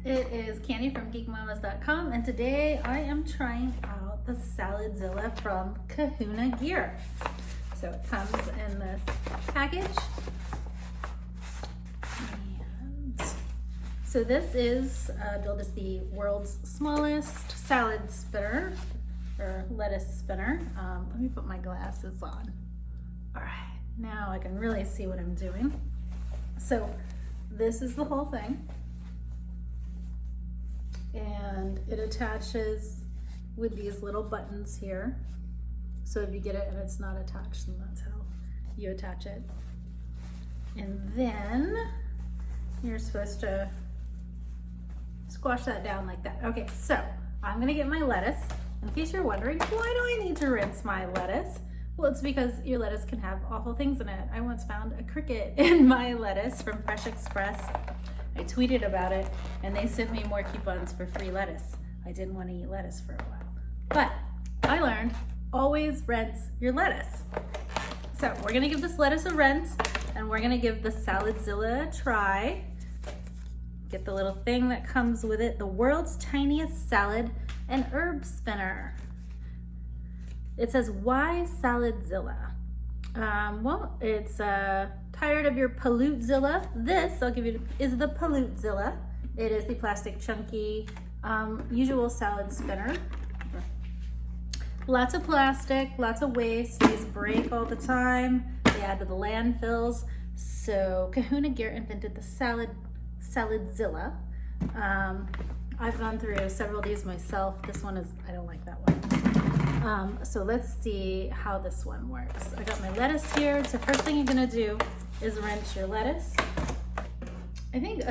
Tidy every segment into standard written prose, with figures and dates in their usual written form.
It is Candy from geekmamas.com, and today I am trying out the Saladzilla from Kahuna gear. So it comes in this package. And so this is billed as the world's smallest salad spinner, or lettuce spinner. Let me put my glasses on. All right, now I can really see what I'm doing. So this is the whole thing. And it attaches with these little buttons here. So if you get it and it's not attached, then that's how you attach it. And then you're supposed to squash that down like that. Okay, so I'm gonna get my lettuce. In case you're wondering, why do I need to rinse my lettuce? Well, it's because your lettuce can have awful things in it. I once found a cricket in my lettuce from Fresh Express. I tweeted about it and they sent me more coupons for free lettuce. I didn't want to eat lettuce for a while. But I learned, always rinse your lettuce. So we're gonna give this lettuce a rinse and we're gonna give the Saladzilla a try. Get the little thing that comes with it, the world's tiniest salad and herb spinner. It says, why Saladzilla? Well, it's tired of your Pollutzilla. This, I'll give you, is the Pollutzilla. It is the plastic chunky usual salad spinner. Lots of plastic, lots of waste. These break all the time. They add to the landfills. So Kahuna Gear invented the Saladzilla. I've gone through several of these myself. This one is, I don't like that one. So let's see how this one works. I got my lettuce here. So first thing you're gonna do is rinse your lettuce. I think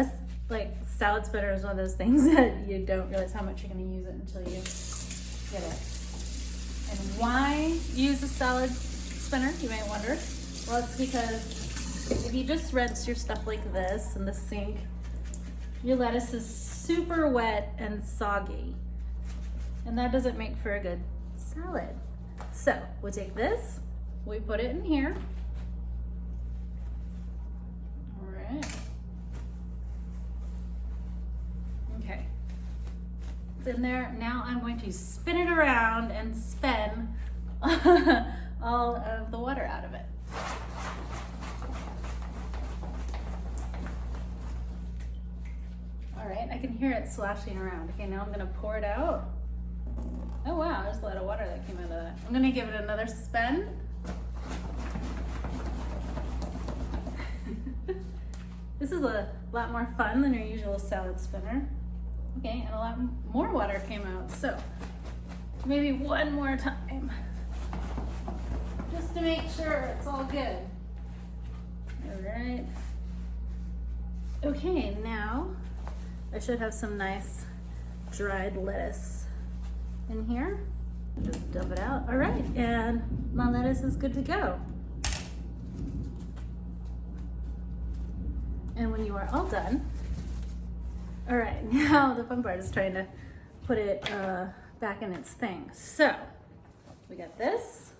like salad spinner is one of those things that you don't realize how much you're gonna use it until you get it. And why use a salad spinner, you may wonder. Well, it's because if you just rinse your stuff like this in the sink, your lettuce is super wet and soggy. And that doesn't make for a good salad. So we take this, we put it in here. All right. Okay. It's in there. Now I'm going to spin it around and spin all of the water out of it. All right, I can hear it sloshing around. Okay, now I'm gonna pour it out. Oh wow, there's a lot of water that came out of that. I'm gonna give it another spin. This is a lot more fun than your usual salad spinner. Okay, and a lot more water came out. So maybe one more time, just to make sure it's all good. All right. Okay, now I should have some nice dried lettuce in here. Just dump it out. All right, and my lettuce is good to go. And when you are all done, all right, now the fun part is trying to put it back in its thing. So we got this.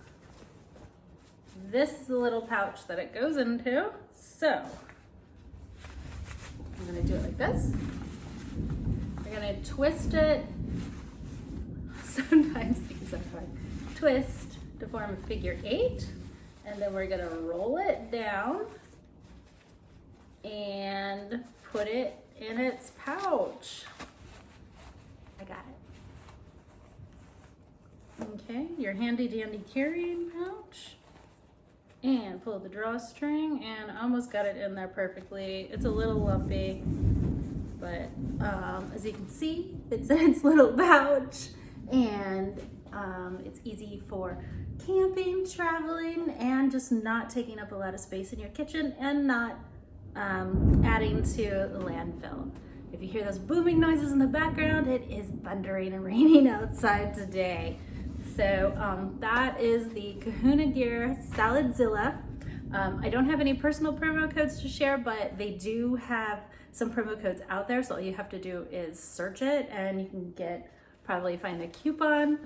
This is the little pouch that it goes into. So I'm gonna do it like this. We're gonna twist it. Sometimes these are fun. Twist to form a figure 8, and then we're gonna roll it down and put it in its pouch. I got it. Okay, your handy dandy carrying pouch. And pull the drawstring, and I almost got it in there perfectly. It's a little lumpy, but as you can see, it's in its little pouch. And it's easy for camping, traveling, and just not taking up a lot of space in your kitchen and not adding to the landfill. If you hear those booming noises in the background, it is thundering and raining outside today. So that is the Kahuna Gear Saladzilla. I don't have any personal promo codes to share, but they do have some promo codes out there. So all you have to do is search it and you can probably find a coupon.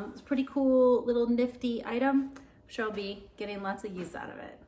It's a pretty cool little nifty item. I'm sure I'll be getting lots of use out of it.